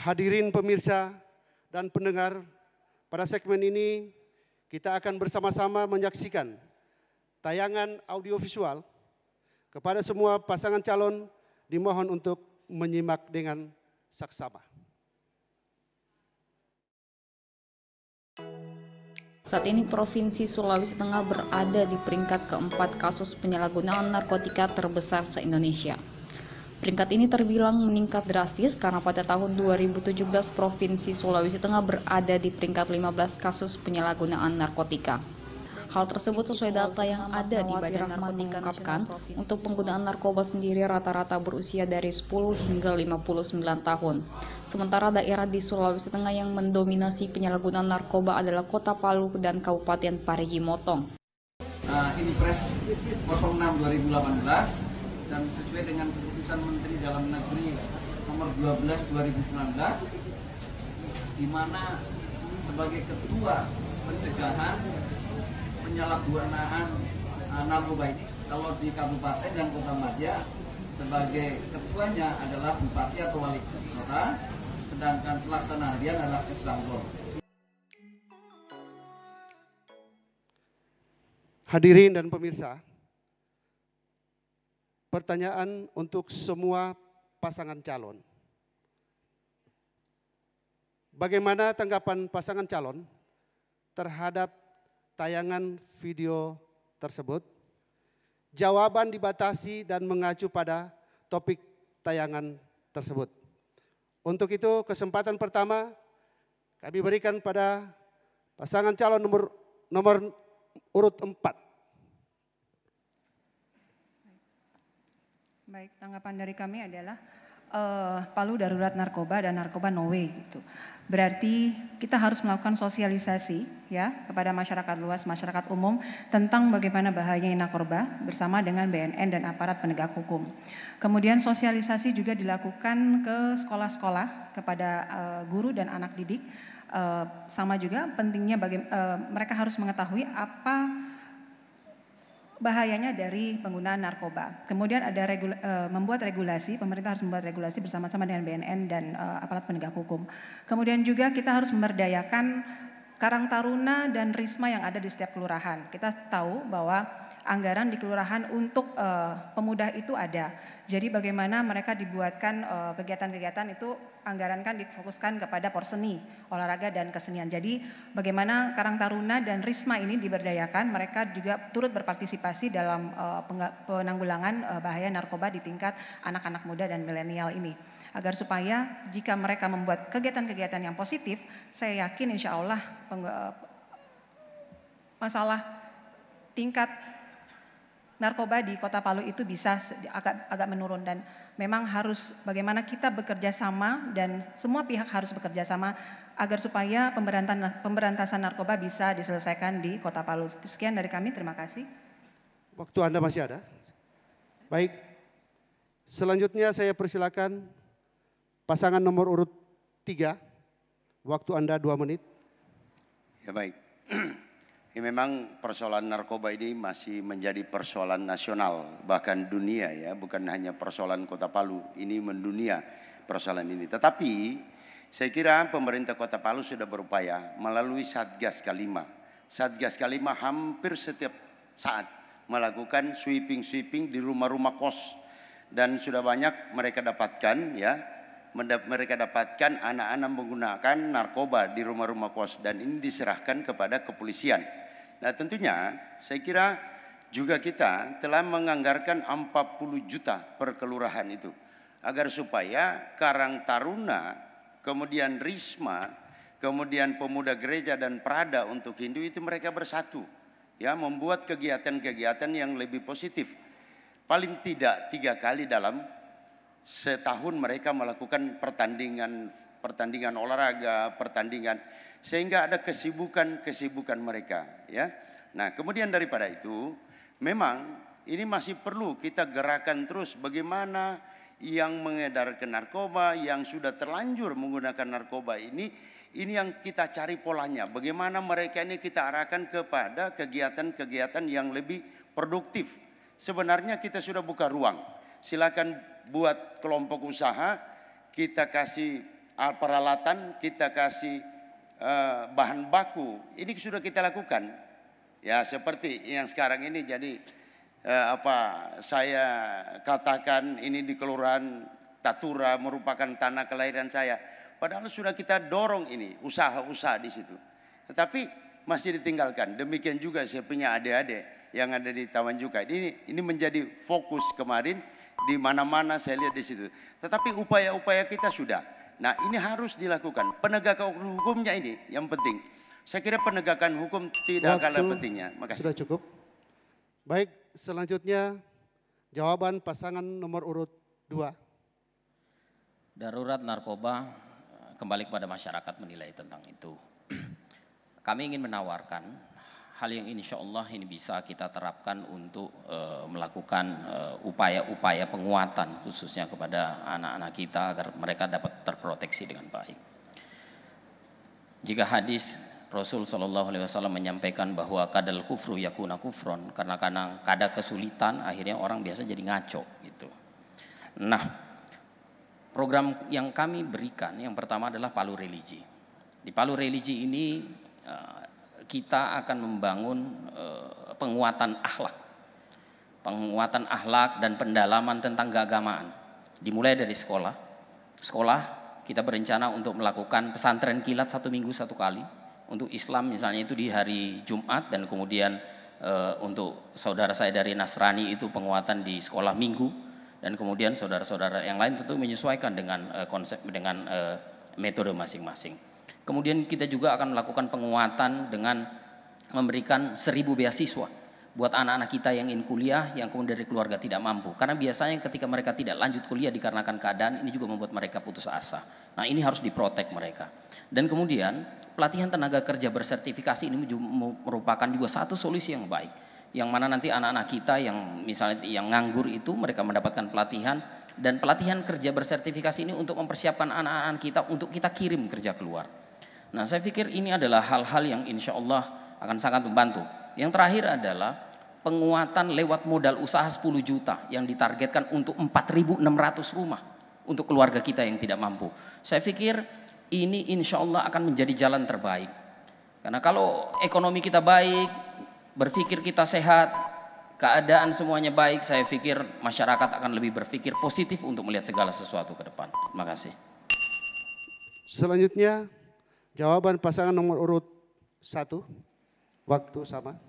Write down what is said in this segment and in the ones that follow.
Hadirin pemirsa dan pendengar, pada segmen ini kita akan bersama-sama menyaksikan tayangan audiovisual. Kepada semua pasangan calon dimohon untuk menyimak dengan saksama. Saat ini Provinsi Sulawesi Tengah berada di peringkat keempat kasus penyalahgunaan narkotika terbesar se-Indonesia. Peringkat ini terbilang meningkat drastis karena pada tahun 2017 Provinsi Sulawesi Tengah berada di peringkat 15 kasus penyalahgunaan narkotika. Hal tersebut sesuai data yang ada di Badan Narkotika mengungkapkan untuk penggunaan narkoba sendiri rata-rata berusia dari 10 hingga 59 tahun. Sementara daerah di Sulawesi Tengah yang mendominasi penyalahgunaan narkoba adalah Kota Palu dan Kabupaten Parigi Motong. Ini Pres 06/2018 dan sesuai dengan keputusan Menteri Dalam Negeri nomor 12/2019 di mana sebagai ketua pencegahan penyalahgunaan narkoba ini, kalau di kabupaten dan kota Madya sebagai ketuanya adalah bupati atau wali kota, sedangkan pelaksana harian adalah Kesbangpol. Hadirin dan pemirsa, pertanyaan untuk semua pasangan calon. Bagaimana tanggapan pasangan calon terhadap tayangan video tersebut? Jawaban dibatasi dan mengacu pada topik tayangan tersebut. Untuk itu kesempatan pertama kami berikan pada pasangan calon nomor urut 4. Baik, tanggapan dari kami adalah Palu darurat narkoba dan narkoba no way gitu. Berarti kita harus melakukan sosialisasi ya kepada masyarakat luas, masyarakat umum tentang bagaimana bahayanya narkoba bersama dengan BNN dan aparat penegak hukum. Kemudian sosialisasi juga dilakukan ke sekolah-sekolah kepada guru dan anak didik. Sama juga pentingnya mereka harus mengetahui apa bahayanya dari penggunaan narkoba. Kemudian ada membuat regulasi, pemerintah harus membuat regulasi bersama-sama dengan BNN dan aparat penegak hukum. Kemudian juga kita harus memberdayakan Karang Taruna dan Risma yang ada di setiap kelurahan. Kita tahu bahwa anggaran di kelurahan untuk pemuda itu ada. Jadi bagaimana mereka dibuatkan kegiatan-kegiatan itu anggaran kan difokuskan kepada porseni, olahraga dan kesenian. Jadi bagaimana Karang Taruna dan Risma ini diberdayakan, mereka juga turut berpartisipasi dalam penanggulangan bahaya narkoba di tingkat anak-anak muda dan milenial ini. Agar supaya jika mereka membuat kegiatan-kegiatan yang positif, saya yakin insya Allah masalah tingkat narkoba di Kota Palu itu bisa agak menurun dan memang harus bagaimana kita bekerja sama dan semua pihak harus bekerja sama agar supaya pemberantasan narkoba bisa diselesaikan di Kota Palu. Sekian dari kami, terima kasih. Waktu Anda masih ada? Baik, selanjutnya saya persilakan pasangan nomor urut 3, waktu Anda 2 menit. Ya baik. Ini memang persoalan narkoba ini masih menjadi persoalan nasional, bahkan dunia ya, bukan hanya persoalan Kota Palu, ini mendunia persoalan ini. Tetapi saya kira pemerintah Kota Palu sudah berupaya melalui Satgas K5. Satgas K5 hampir setiap saat melakukan sweeping di rumah-rumah kos dan sudah banyak mereka dapatkan ya, mereka dapatkan anak-anak menggunakan narkoba di rumah-rumah kos dan ini diserahkan kepada kepolisian. Nah tentunya saya kira juga kita telah menganggarkan 40 juta per kelurahan itu. Agar supaya Karang Taruna, kemudian Risma, kemudian Pemuda Gereja dan Prada untuk Hindu itu mereka bersatu. Ya, membuat kegiatan-kegiatan yang lebih positif. Paling tidak 3 kali dalam setahun mereka melakukan pertandingan olahraga, pertandingan sehingga ada kesibukan mereka ya. Nah, kemudian daripada itu memang ini masih perlu kita gerakan terus bagaimana yang mengedarkan narkoba, yang sudah terlanjur menggunakan narkoba ini yang kita cari polanya. Bagaimana mereka ini kita arahkan kepada kegiatan-kegiatan yang lebih produktif. Sebenarnya kita sudah buka ruang. Silakan buat kelompok usaha, kita kasih peralatan, kita kasih bahan baku. Ini sudah kita lakukan. Ya seperti yang sekarang ini. Jadi saya katakan ini di Kelurahan Tatura merupakan tanah kelahiran saya. Padahal sudah kita dorong ini usaha-usaha di situ. Tetapi masih ditinggalkan. Demikian juga saya punya adik-adik yang ada di Taman Juga. Ini menjadi fokus kemarin, di mana-mana saya lihat di situ. Tetapi upaya-upaya kita sudah. Nah, ini harus dilakukan. Penegakan hukumnya ini yang penting. Saya kira penegakan hukum tidak kalah pentingnya. Makasih. Sudah cukup. Baik, selanjutnya jawaban pasangan nomor urut 2. Darurat narkoba, kembali kepada masyarakat menilai tentang itu. Kami ingin menawarkan hal yang insya Allah ini bisa kita terapkan untuk melakukan upaya-upaya penguatan khususnya kepada anak-anak kita agar mereka dapat terproteksi dengan baik. Jika hadis Rasul SAW menyampaikan bahwa kadal kufru yakuna kufron, karena kada kesulitan akhirnya orang biasa jadi ngaco gitu. Nah, program yang kami berikan yang pertama adalah Palu Religi. Di Palu Religi ini kita akan membangun penguatan akhlak dan pendalaman tentang keagamaan. Dimulai dari sekolah. Sekolah kita berencana untuk melakukan pesantren kilat 1 minggu 1 kali. Untuk Islam misalnya itu di hari Jumat, dan kemudian untuk saudara saya dari Nasrani itu penguatan di sekolah minggu, dan kemudian saudara-saudara yang lain tentu menyesuaikan dengan konsep dengan metode masing-masing. Kemudian kita juga akan melakukan penguatan dengan memberikan 1000 beasiswa buat anak-anak kita yang ingin kuliah, yang kemudian dari keluarga tidak mampu. Karena biasanya ketika mereka tidak lanjut kuliah dikarenakan keadaan, ini juga membuat mereka putus asa. Nah, ini harus diprotek mereka. Dan kemudian pelatihan tenaga kerja bersertifikasi ini merupakan juga satu solusi yang baik. Yang mana nanti anak-anak kita yang misalnya yang nganggur itu mereka mendapatkan pelatihan, dan pelatihan kerja bersertifikasi ini untuk mempersiapkan anak-anak kita untuk kita kirim kerja keluar. Nah, saya pikir ini adalah hal-hal yang insya Allah akan sangat membantu. Yang terakhir adalah penguatan lewat modal usaha 10 juta yang ditargetkan untuk 4.600 rumah untuk keluarga kita yang tidak mampu. Saya pikir ini insya Allah akan menjadi jalan terbaik. Karena kalau ekonomi kita baik, berpikir kita sehat, keadaan semuanya baik, saya pikir masyarakat akan lebih berpikir positif untuk melihat segala sesuatu ke depan. Terima kasih. Selanjutnya jawaban pasangan nomor urut 1. Waktu sama.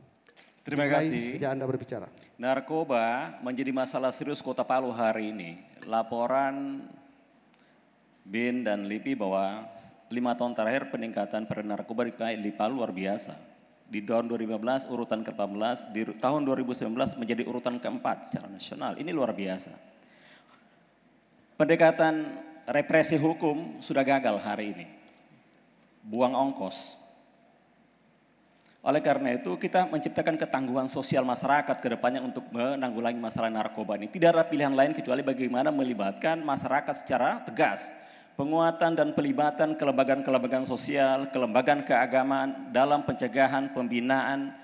Terima kasih. Sejak Anda berbicara. Narkoba menjadi masalah serius Kota Palu hari ini. Laporan BIN dan LIPI bahwa 5 tahun terakhir peningkatan pada narkoba di Palu luar biasa. Di tahun 2015 urutan ke-14, di tahun 2019 menjadi urutan ke-4 secara nasional. Ini luar biasa. Pendekatan represi hukum sudah gagal hari ini. Buang ongkos. Oleh karena itu kita menciptakan ketangguhan sosial masyarakat ke depannya untuk menanggulangi masalah narkoba ini. Tidak ada pilihan lain kecuali bagaimana melibatkan masyarakat secara tegas. Penguatan dan pelibatan kelembagaan-kelembagaan sosial, kelembagaan keagamaan dalam pencegahan, pembinaan.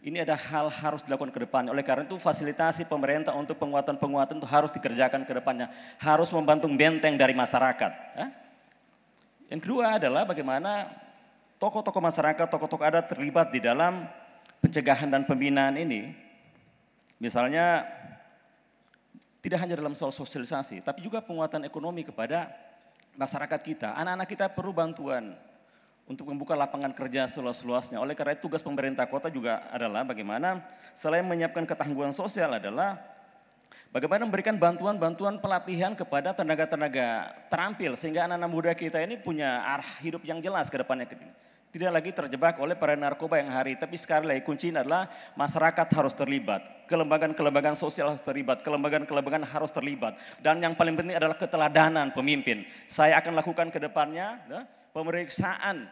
Ini ada hal harus dilakukan ke depannya. Oleh karena itu fasilitasi pemerintah untuk penguatan-penguatan itu harus dikerjakan ke depannya. Harus membantu benteng dari masyarakat. Yang kedua adalah bagaimana tokoh-tokoh masyarakat, tokoh-tokoh adat terlibat di dalam pencegahan dan pembinaan ini. Misalnya tidak hanya dalam soal sosialisasi, tapi juga penguatan ekonomi kepada masyarakat kita. Anak-anak kita perlu bantuan untuk membuka lapangan kerja seluas-luasnya. Oleh karena itu tugas pemerintah kota juga adalah bagaimana selain menyiapkan ketangguhan sosial adalah bagaimana memberikan bantuan-bantuan pelatihan kepada tenaga-tenaga terampil sehingga anak-anak muda kita ini punya arah hidup yang jelas ke depannya. Tidak lagi terjebak oleh para narkoba yang hari. Tapi sekali lagi kuncinya adalah masyarakat harus terlibat. Kelembagaan-kelembagaan sosial harus terlibat. Kelembagaan-kelembagaan harus terlibat. Dan yang paling penting adalah keteladanan pemimpin. Saya akan lakukan ke depannya pemeriksaan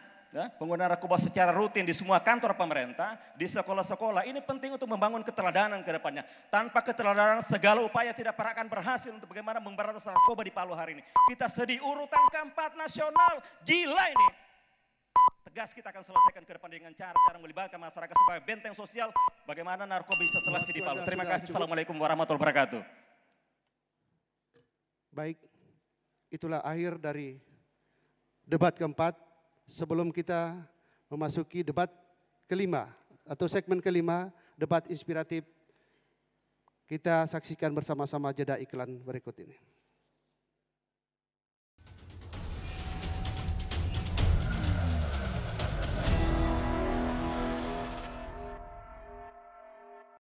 pengguna narkoba secara rutin di semua kantor pemerintah, di sekolah-sekolah. Ini penting untuk membangun keteladanan ke depannya. Tanpa keteladanan segala upaya tidak pernah akan berhasil untuk bagaimana memberantas narkoba di Palu hari ini. Kita sedih urutan ke-4 nasional. Gila ini. Tegas kita akan selesaikan ke depan dengan cara-cara melibatkan masyarakat sebagai benteng sosial. Bagaimana narkoba bisa selesai di Palu. Terima kasih. Assalamualaikum warahmatullahi wabarakatuh. Baik, itulah akhir dari debat keempat. Sebelum kita memasuki debat kelima atau segmen kelima, debat inspiratif, kita saksikan bersama-sama jeda iklan berikut ini.